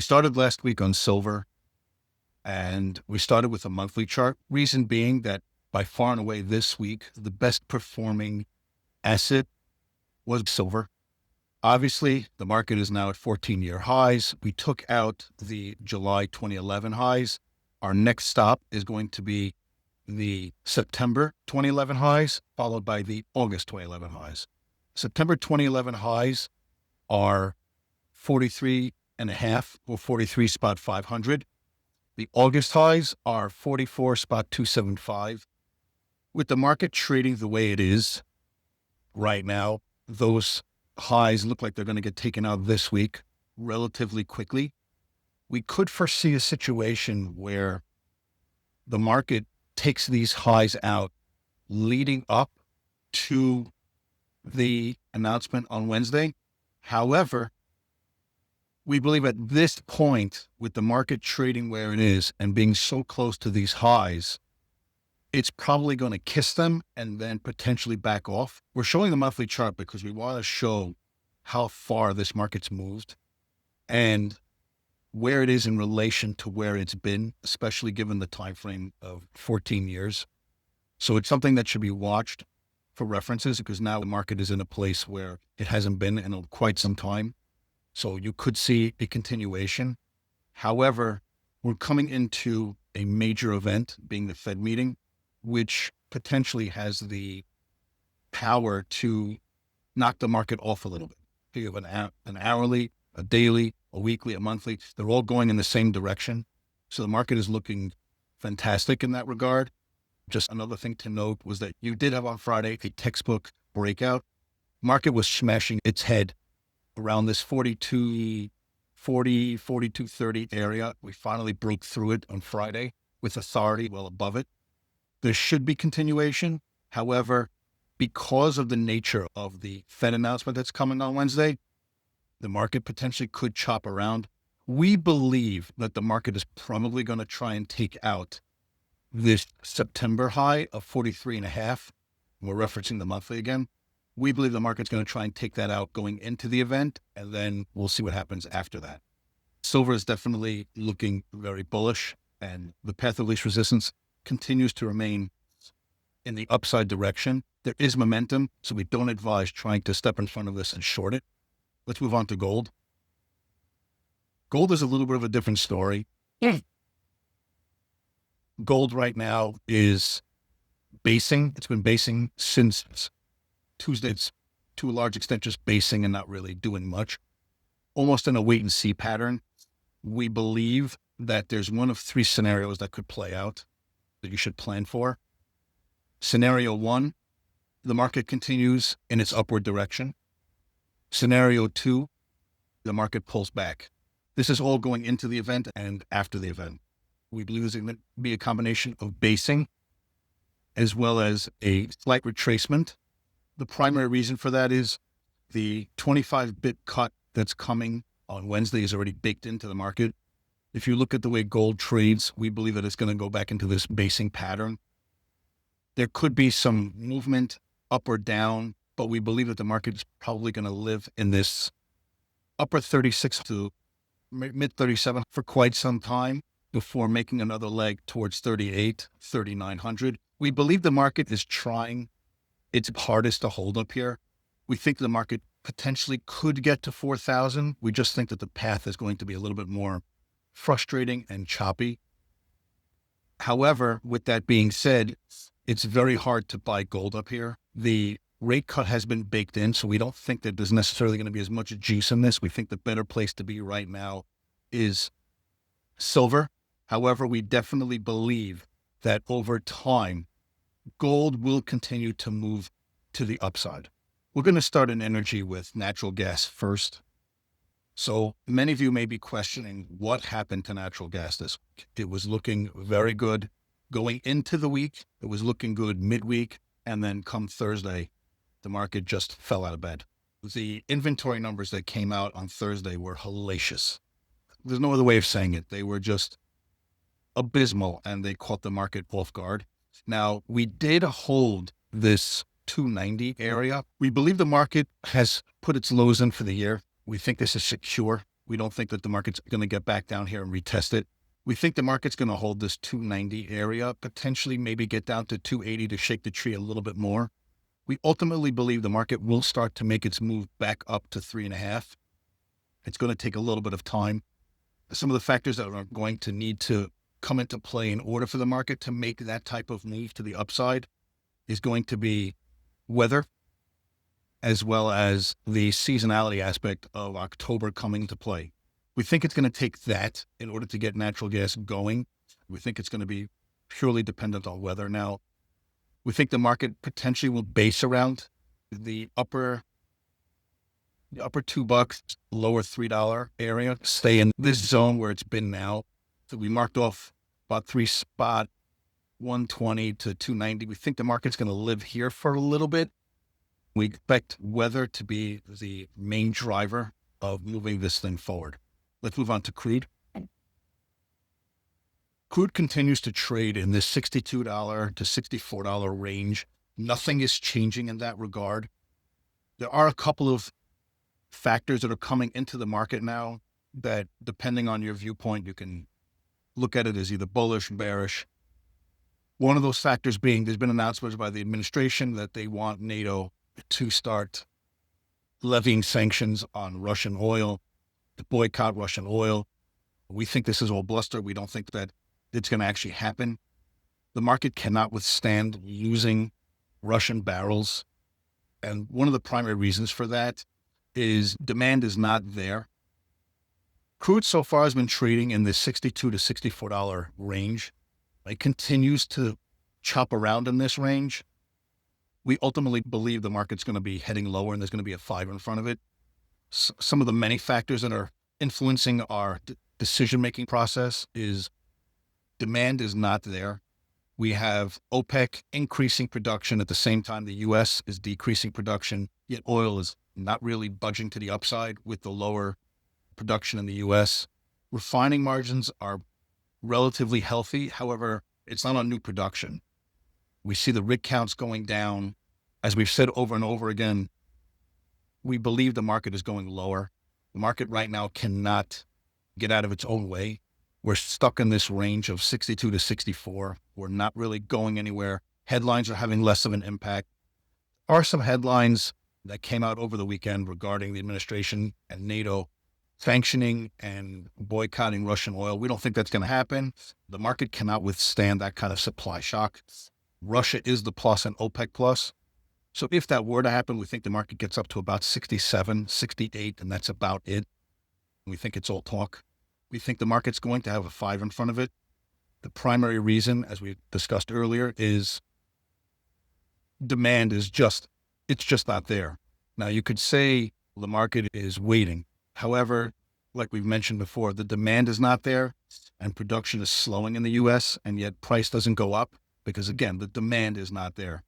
We started last week on silver, and we started with a monthly chart. Reason being that by far and away this week, the best performing asset was silver. Obviously, the market is now at 14-year highs. We took out the July 2011 highs. Our next stop is going to be the September 2011 highs, followed by the August 2011 highs. September 2011 highs are 43 and a half or 43 spot 500. The August highs are 44 spot 275. With the market trading the way it is right now, those highs look like they're going to get taken out this week relatively quickly. We could foresee a situation where the market takes these highs out leading up to the announcement on Wednesday. However, we believe at this point, with the market trading where it is and being so close to these highs, it's probably going to kiss them and then potentially back off. We're showing the monthly chart because we want to show how far this market's moved and where it is in relation to where it's been, especially given the time frame of 14 years. So it's something that should be watched for references, because now the market is in a place where it hasn't been in quite some time. So you could see a continuation. However, we're coming into a major event, being the Fed meeting, which potentially has the power to knock the market off a little bit. You have an hourly, a daily, a weekly, a monthly. They're all going in the same direction. So the market is looking fantastic in that regard. Just another thing to note was that you did have on Friday a textbook breakout. Market was smashing its head around this 4230 area. We finally broke through it on Friday with authority well above it. There should be continuation. However, because of the nature of the Fed announcement that's coming on Wednesday, the market potentially could chop around. We believe that the market is probably going to try and take out this September high of 43 and a half. We're referencing the monthly again. We believe the market's going to try and take that out going into the event, and then we'll see what happens after that. Silver is definitely looking very bullish, and the path of least resistance continues to remain in the upside direction. There is momentum, so we don't advise trying to step in front of this and short it. Let's move on to gold. Gold is a little bit of a different story. Gold right now is basing. It's been basing since Tuesday. It's to a large extent just basing and not really doing much. Almost in a wait and see pattern. We believe that there's one of three scenarios that could play out that you should plan for. Scenario one, the market continues in its upward direction. Scenario two, the market pulls back. This is all going into the event and after the event. We believe it's going to be a combination of basing as well as a slight retracement. The primary reason for that is the 25 bip cut that's coming on Wednesday is already baked into the market. If you look at the way gold trades, we believe that it's going to go back into this basing pattern. There could be some movement up or down, but we believe that the market is probably going to live in this upper 36 to mid 37 for quite some time before making another leg towards 38, 3,900. We believe the market is trying its hardest to hold up here. We think the market potentially could get to 4,000. We just think that the path is going to be a little bit more frustrating and choppy. However, with that being said, it's very hard to buy gold up here. The rate cut has been baked in, so we don't think that there's necessarily going to be as much juice in this. We think the better place to be right now is silver. However, we definitely believe that over time, gold will continue to move to the upside. We're going to start in energy with natural gas first. So many of you may be questioning what happened to natural gas this week. It was looking very good going into the week. It was looking good midweek. And then come Thursday, the market just fell out of bed. The inventory numbers that came out on Thursday were hellacious. There's no other way of saying it. They were just abysmal, and they caught the market off guard. Now, we did hold this 290 area. We believe the market has put its lows in for the year. We think this is secure. We don't think that the market's going to get back down here and retest it. We think the market's going to hold this 290 area, potentially maybe get down to 280 to shake the tree a little bit more. We ultimately believe the market will start to make its move back up to 3.5. It's going to take a little bit of time. Some of the factors that are going to need to come into play in order for the market to make that type of move to the upside is going to be weather, as well as the seasonality aspect of October coming into play. We think it's going to take that in order to get natural gas going. We think it's going to be purely dependent on weather. Now, we think the market potentially will base around the upper $2, lower $3 area, stay in this zone where it's been now. So we marked off about 120 to 290. We think the market's going to live here for a little bit. We expect weather to be the main driver of moving this thing forward. Let's move on to crude. Crude continues to trade in this $62 to $64 range. Nothing is changing in that regard. There are a couple of factors that are coming into the market now that, depending on your viewpoint, you can look at it as either bullish, bearish. One of those factors being there's been announcements by the administration that they want NATO to start levying sanctions on Russian oil, to boycott Russian oil. We think this is all bluster. We don't think that it's going to actually happen. The market cannot withstand losing Russian barrels. And one of the primary reasons for that is demand is not there. Crude so far has been trading in the $62 to $64 range. It continues to chop around in this range. We ultimately believe the market's going to be heading lower and there's going to be a 5 in front of it. Some of the many factors that are influencing our decision-making process is demand is not there. We have OPEC increasing production at the same time the U.S. is decreasing production, yet oil is not really budging to the upside with the lower production in the U.S. Refining margins are relatively healthy. However, it's not on new production. We see the rig counts going down. As we've said over and over again, we believe the market is going lower. The market right now cannot get out of its own way. We're stuck in this range of 62 to 64. We're not really going anywhere. Headlines are having less of an impact. There are some headlines that came out over the weekend regarding the administration and NATO sanctioning and boycotting Russian oil. We don't think that's going to happen. The market cannot withstand that kind of supply shock. Russia is the plus and OPEC plus. So if that were to happen, we think the market gets up to about 67, 68, and that's about it. We think it's all talk. We think the market's going to have a 5 in front of it. The primary reason, as we discussed earlier, is demand is it's just not there. Now, you could say the market is waiting. However, like we've mentioned before, the demand is not there and production is slowing in the U.S., and yet price doesn't go up because, again, the demand is not there.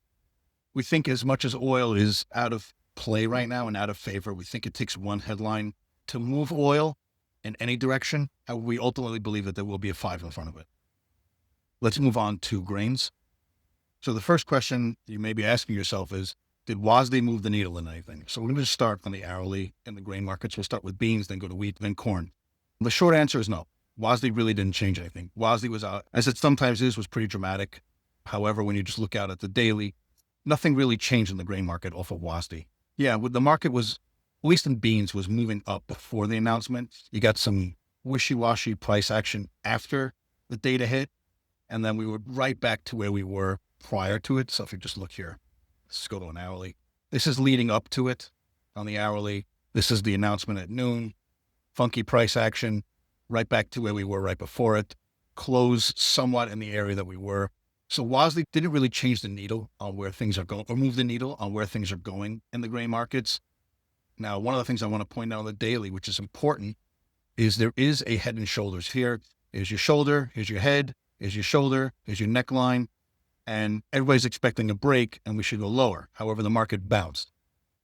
We think as much as oil is out of play right now and out of favor, we think it takes one headline to move oil in any direction. And we ultimately believe that there will be a 5 in front of it. Let's move on to grains. So the first question you may be asking yourself is, did WASDE move the needle in anything? So we're going to start on the hourly in the grain markets. We'll start with beans, then go to wheat, then corn. The short answer is no. WASDE really didn't change anything. WASDE was out, as it sometimes is, was pretty dramatic. However, when you just look out at the daily, nothing really changed in the grain market off of WASDE. Yeah, the market was, at least in beans, was moving up before the announcement. You got some wishy-washy price action after the data hit, and then we were right back to where we were prior to it. So if you just look here, let's go to an hourly. This is leading up to it on the hourly. This is the announcement at noon. Funky price action, right back to where we were right before it. Close somewhat in the area that we were. So WASDE didn't really change the needle on where things are going, or move the needle on where things are going in the grain markets. Now, one of the things I want to point out on the daily, which is important, is there is a head and shoulders. Here is your shoulder, here's your head, here's your shoulder, here's your neckline, and everybody's expecting a break and we should go lower. However, the market bounced.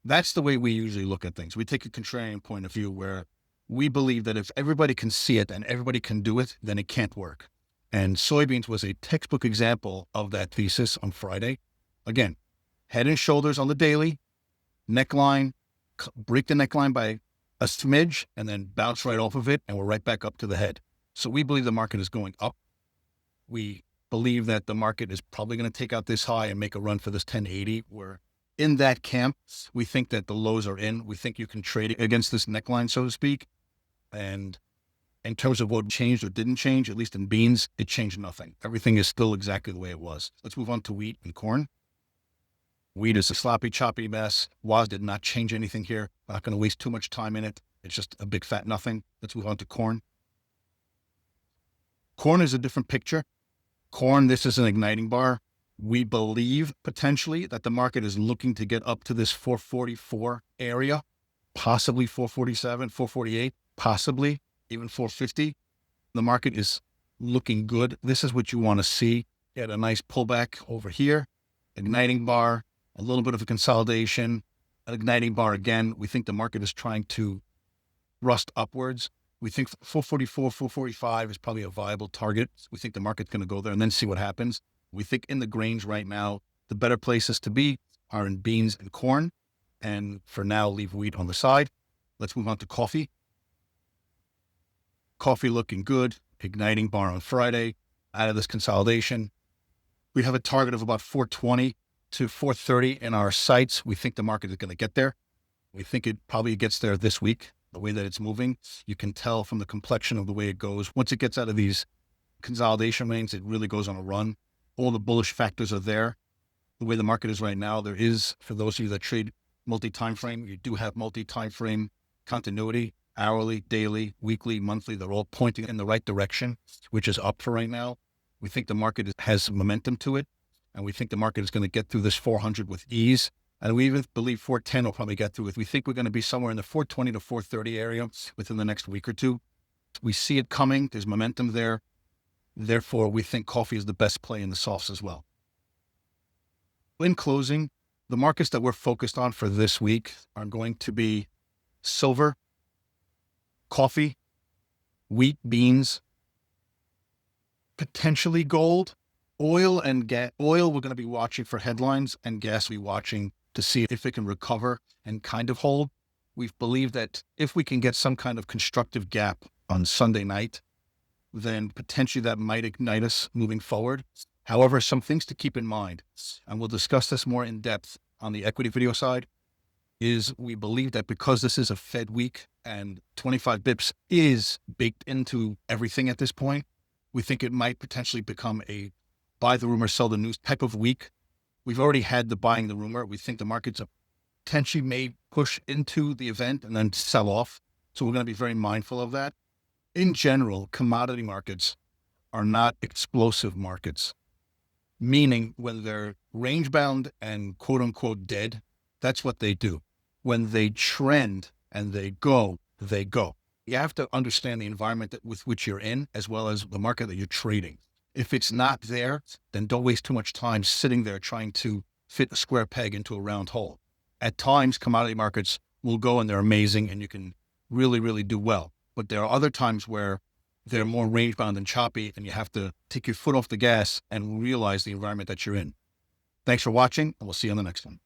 That's the way we usually look at things. We take a contrarian point of view where we believe that if everybody can see it and everybody can do it, then it can't work. And soybeans was a textbook example of that thesis on Friday. Again, head and shoulders on the daily, neckline, break the neckline by a smidge and then bounce right off of it, and we're right back up to the head. So we believe the market is going up. We believe that the market is probably going to take out this high and make a run for this 1080. We're in that camp. We think that the lows are in. We think you can trade against this neckline, so to speak. And in terms of what changed or didn't change, at least in beans, it changed nothing. Everything is still exactly the way it was. Let's move on to wheat and corn. Wheat is a sloppy, choppy mess. WAS did not change anything here. Not going to waste too much time in it. It's just a big fat nothing. Let's move on to corn. Corn is a different picture. Corn, this is an igniting bar. We believe potentially that the market is looking to get up to this 444 area, possibly 447, 448, possibly even 450. The market is looking good. This is what you want to see. Get a nice pullback over here, igniting bar, a little bit of a consolidation, an igniting bar again. We think the market is trying to rust upwards. We think 444, 445 is probably a viable target. We think the market's going to go there and then see what happens. We think in the grains right now, the better places to be are in beans and corn. And for now, leave wheat on the side. Let's move on to coffee. Coffee looking good, igniting bar on Friday, out of this consolidation. We have a target of about 420 to 430 in our sights. We think the market is going to get there. We think it probably gets there this week. The way that it's moving, you can tell from the complexion of the way it goes. Once it gets out of these consolidation ranges, it really goes on a run. All the bullish factors are there. The way the market is right now, there is, for those of you that trade multi-time frame, you do have multi-time frame continuity, hourly, daily, weekly, monthly. They're all pointing in the right direction, which is up for right now. We think the market has momentum to it, and we think the market is going to get through this 400 with ease. And we even believe 410 will probably get through it. We think we're going to be somewhere in the 420 to 430 area within the next week or two. We see it coming. There's momentum there. Therefore, we think coffee is the best play in the softs as well. In closing, the markets that we're focused on for this week are going to be silver, coffee, wheat, beans, potentially gold, oil and gas. Oil, we're going to be watching for headlines, and gas, we're watching to see if it can recover and kind of hold. We believe that if we can get some kind of constructive gap on Sunday night, then potentially that might ignite us moving forward. However, some things to keep in mind, and we'll discuss this more in depth on the equity video side, is we believe that because this is a Fed week and 25 bips is baked into everything at this point, we think it might potentially become a buy the rumor, sell the news type of week. We've already had the buying the rumor. We think the markets potentially may push into the event and then sell off. So we're going to be very mindful of that. In general, commodity markets are not explosive markets, meaning when they're range bound and quote unquote dead, that's what they do. When they trend and they go, they go. You have to understand the environment with which you're in, as well as the market that you're trading. If it's not there, then don't waste too much time sitting there trying to fit a square peg into a round hole. At times, commodity markets will go and they're amazing and you can really, really do well. But there are other times where they're more range bound and choppy and you have to take your foot off the gas and realize the environment that you're in. Thanks for watching, and we'll see you on the next one.